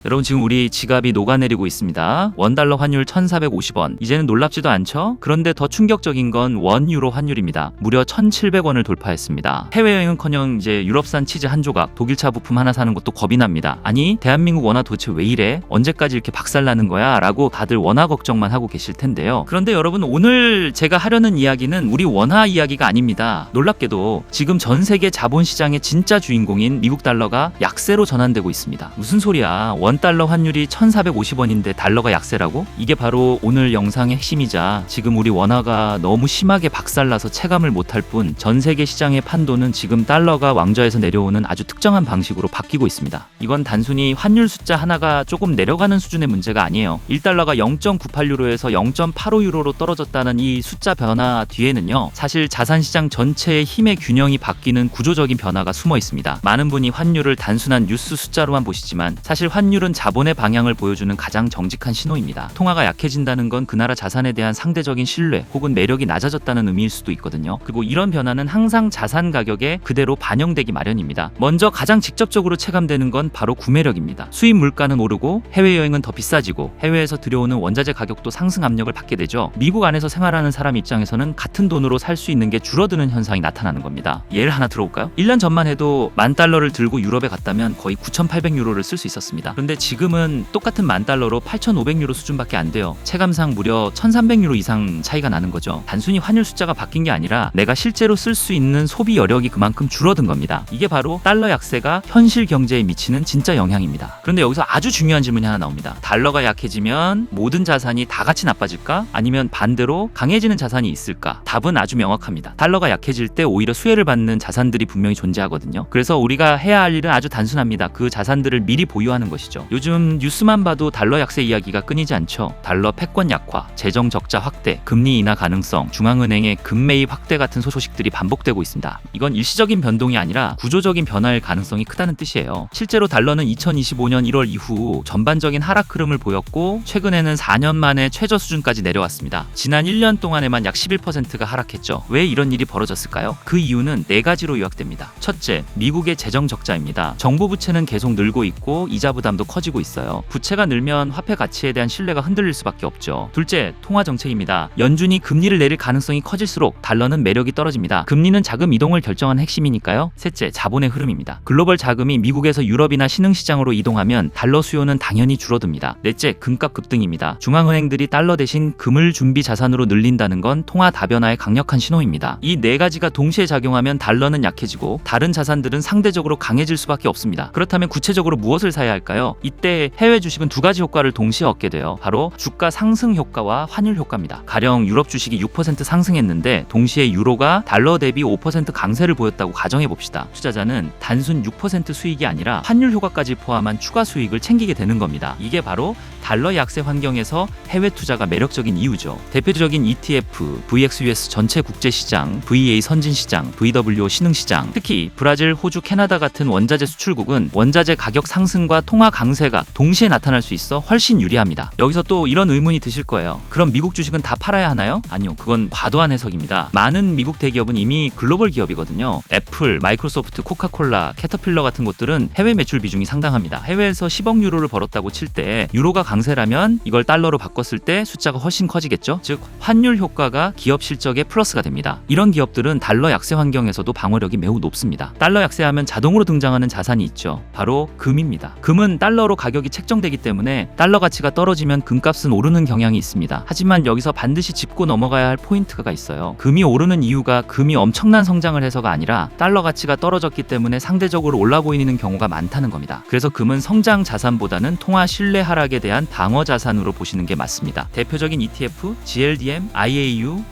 여러분 지금 우리 지갑이 녹아내리고 있습니다. 원달러 환율 1,450원. 이제는 놀랍지도 않죠? 그런데 더 충격적인 건 원유로 환율입니다. 무려 1,700원을 돌파했습니다. 해외여행은커녕 이제 유럽산 치즈 한 조각, 독일차 부품 하나 사는 것도 겁이 납니다. 아니 대한민국 원화 도대체 왜 이래? 언제까지 이렇게 박살나는 거야? 라고 다들 원화 걱정만 하고 계실 텐데요. 그런데 여러분 오늘 제가 하려는 이야기는 우리 원화 이야기가 아닙니다. 놀랍게도 지금 전 세계 자본시장의 진짜 주인공인 미국 달러가 약세로 전환되고 있습니다. 무슨 소리야? 원달러 환율이 1,450원인데 달러가 약세라고? 이게 바로 오늘 영상의 핵심이자 지금 우리 원화가 너무 심하게 박살나서 체감을 못할 뿐 전 세계 시장의 판도는 지금 달러가 왕좌에서 내려오는 아주 특정한 방식으로 바뀌고 있습니다. 이건 단순히 환율 숫자 하나가 조금 내려가는 수준의 문제가 아니에요. 1달러가 0.98유로에서 0.85유로로 떨어졌다는 이 숫자 변화 뒤에는요, 사실 자산시장 전체의 힘의 균형이 바뀌는 구조적인 변화가 숨어 있습니다. 많은 분이 환율을 단순한 뉴스 숫자로만 보시지만 사실 환율은 자본의 방향을 보여주는 가장 정직한 신호입니다. 통화가 약해진다는 건 그 나라 자산에 대한 상대적인 신뢰 혹은 매력이 낮아졌다는 의미일 수도 있거든요. 그리고 이런 변화는 항상 자산 가격에 그대로 반영되기 마련입니다. 먼저 가장 직접적으로 체감되는 건 바로 구매력입니다. 수입 물가는 오르고 해외여행은 더 비싸지고 해외에서 들여오는 원자재 가격도 상승 압력을 받게 되죠. 미국 안에서 생활하는 사람 입장에서는 같은 돈으로 살 수 있는 게 줄어드는 현상이 나타나는 겁니다. 예를 하나 들어볼까요? 1년 전만 해도 10,000달러를 들고 유럽에 갔다면 거의 9,800유로를 쓸 수 있었습니다. 그런데 지금은 똑같은 10,000달러로 8,500유로 수준밖에 안 돼요. 체감상 무려 1,300유로 이상 차이가 나는 거죠. 단순히 환율 숫자가 바뀐 게 아니라 내가 실제로 쓸 수 있는 소비 여력이 그만큼 줄어든 겁니다. 이게 바로 달러 약세가 현실 경제에 미치는 진짜 영향입니다. 그런데 여기서 아주 중요한 질문이 하나 나옵니다. 달러가 약해지면 모든 자산이 다 같이 나빠질까? 아니면 반대로 강해지는 자산이 있을까? 답은 아주 명확합니다. 달러가 약해질 때 오히려 수혜를 받는 자산들이 분명히 존재하거든요. 그래서 우리가 해야 할 일은 아주 단순합니다. 그 자산들을 미리 보유하는 것이죠. 요즘 뉴스만 봐도 달러 약세 이야기가 끊이지 않죠. 달러 패권 약화, 재정 적자 확대, 금리 인하 가능성, 중앙은행의 금매입 확대 같은 소식들이 반복되고 있습니다. 이건 일시적인 변동이 아니라 구조적인 변화일 가능성이 크다는 뜻이에요. 실제로 달러는 2025년 1월 이후 전반적인 하락 흐름을 보였고 최근에는 4년 만에 최저 수준까지 내려왔습니다. 지난 1년 동안에만 약 11%가 하락했죠. 왜 이런 일이 벌어졌을까요? 그 이유는 4가지로 요약됩니다. 첫째, 미국의 재정 적자입니다. 정부 부채는 계속 늘고 있고 이자 부담도 커지고 있어요. 부채가 늘면 화폐 가치에 대한 신뢰가 흔들릴 수밖에 없죠. 둘째, 통화 정책입니다. 연준이 금리를 내릴 가능성이 커질수록 달러는 매력이 떨어집니다. 금리는 자금 이동을 결정하는 핵심이니까요. 셋째, 자본의 흐름입니다. 글로벌 자금이 미국에서 유럽이나 신흥시장으로 이동하면 달러 수요는 당연히 줄어듭니다. 넷째, 금값 급등입니다. 중앙은행들이 달러 대신 금을 준비 자산으로 늘린다는 건 통화 다변화의 강력한 신호입니다. 이 4가지가 동시에 작용하면 달러는 약해지고 다른 자산들은 상대적으로 강해질 수밖에 없습니다. 그렇다면 구체적으로 무엇을 사야 할까요? 이때 해외 주식은 2가지 효과를 동시에 얻게 돼요. 바로 주가 상승 효과와 환율 효과입니다. 가령 유럽 주식이 6% 상승했는데 동시에 유로가 달러 대비 5% 강세를 보였다고 가정해 봅시다. 투자자는 단순 6% 수익이 아니라 환율 효과까지 포함한 추가 수익을 챙기게 되는 겁니다. 이게 바로 달러 약세 환경에서 해외 투자가 매력적인 이유죠. 대표적인 ETF, VXUS 전체 국제시장, VA 선진시장, VWO 신흥시장, 특히 브라질, 호주, 캐나다 같은 원자재 수출국은 원자재 가격 상승과 통화 강세가 동시에 나타날 수 있어 훨씬 유리합니다. 여기서 또 이런 의문이 드실 거예요. 그럼 미국 주식은 다 팔아야 하나요? 아니요, 그건 과도한 해석입니다. 많은 미국 대기업은 이미 글로벌 기업이거든요. 애플, 마이크로소프트, 코카콜라, 캐터필러 같은 곳들은 해외 매출 비중이 상당합니다. 해외에서 10억 유로를 벌었다고 칠 때 유로가 강세라면 이걸 달러로 바꿨을 때 숫자가 훨씬 커지겠죠? 즉 환율 효과가 기업 실적에 플러스가 됩니다. 이런 기업들은 달러 약세 환경에서도 방어력이 매우 높습니다. 달러 약세하면 자동으로 등장하는 자산이 있죠. 바로 금입니다. 금은 달러로 가격이 책정되기 때문에 달러 가치가 떨어지면 금값은 오르는 경향이 있습니다. 하지만 여기서 반드시 짚고 넘어가야 할 포인트가 있어요. 금이 오르는 이유가 금이 엄청난 성장을 해서가 아니라 달러 가치가 떨어졌기 때문에 상대적으로 올라 보이는 경우가 많다는 겁니다. 그래서 금은 성장 자산보다는 통화 신뢰 하락에 대한 방어 자산으로 보시는 게 맞습니다. 대표적인 ETF, GLDM, IAU.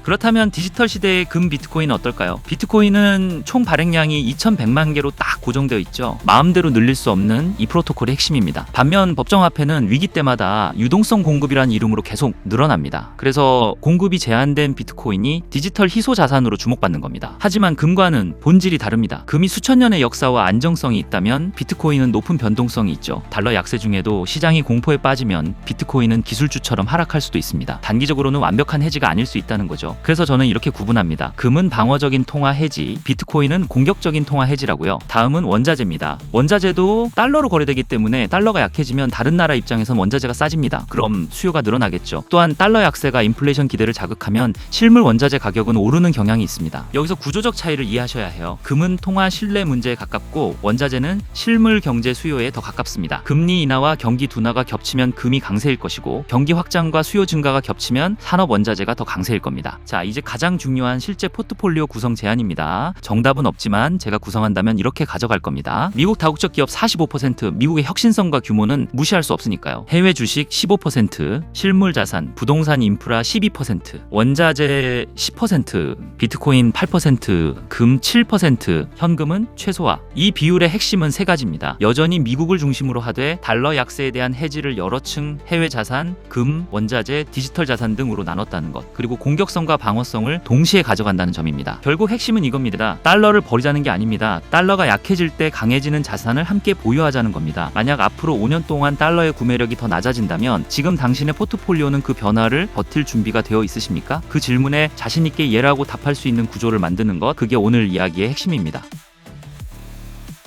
그렇다면 디지털 시대의 금 비트코인은 어떨까요? 비트코인은 총 발행량이 2,100만 개로 딱 고정되어 있죠. 마음대로 늘릴 수 없는 이 프로토콜의 핵심입니다. 반면 법정화폐는 위기 때마다 유동성 공급이라는 이름으로 계속 늘어납니다. 그래서 공급이 제한된 비트코인이 디지털 희소 자산으로 주목받는 겁니다. 하지만 금과는 본질이 다릅니다. 금이 수천 년의 역사와 안정성이 있다면 비트코인은 높은 변동성이 있죠. 달러 약세 중에도 시장이 공포에 빠지면 비트코인은 기술주처럼 하락할 수도 있습니다. 단기적으로는 완벽한 해지가 아닐 수 있다는 거죠. 거죠. 그래서 저는 이렇게 구분합니다. 금은 방어적인 통화 해지, 비트코인은 공격적인 통화 해지라고요. 다음은 원자재입니다. 원자재도 달러로 거래되기 때문에 달러가 약해지면 다른 나라 입장에선 원자재가 싸집니다. 그럼 수요가 늘어나겠죠. 또한 달러 약세가 인플레이션 기대를 자극하면 실물 원자재 가격은 오르는 경향이 있습니다. 여기서 구조적 차이를 이해하셔야 해요. 금은 통화 신뢰 문제에 가깝고 원자재는 실물 경제 수요에 더 가깝습니다. 금리 인하와 경기 둔화가 겹치면 금이 강세일 것이고 경기 확장과 수요 증가가 겹치면 산업 원자재가 더 강세일 겁니다. 자, 이제 가장 중요한 실제 포트폴리오 구성 제안입니다. 정답은 없지만 제가 구성한다면 이렇게 가져갈 겁니다. 미국 다국적 기업 45%, 미국의 혁신성과 규모는 무시할 수 없으니까요. 해외 주식 15%, 실물 자산, 부동산 인프라 12%, 원자재 10%, 비트코인 8%, 금 7%, 현금은 최소화. 이 비율의 핵심은 세 가지입니다. 여전히 미국을 중심으로 하되 달러 약세에 대한 해지를 여러 층 해외 자산, 금, 원자재, 디지털 자산 등으로 나눴다는 것. 그리고 공격성과 방어성을 동시에 가져간다는 점입니다. 결국 핵심은 이겁니다. 달러를 버리자는 게 아닙니다. 달러가 약해질 때 강해지는 자산을 함께 보유하자는 겁니다. 만약 앞으로 5년 동안 달러의 구매력이 더 낮아진다면 지금 당신의 포트폴리오는 그 변화를 버틸 준비가 되어 있으십니까? 그 질문에 자신 있게 예라고 답할 수 있는 구조를 만드는 것, 그게 오늘 이야기의 핵심입니다.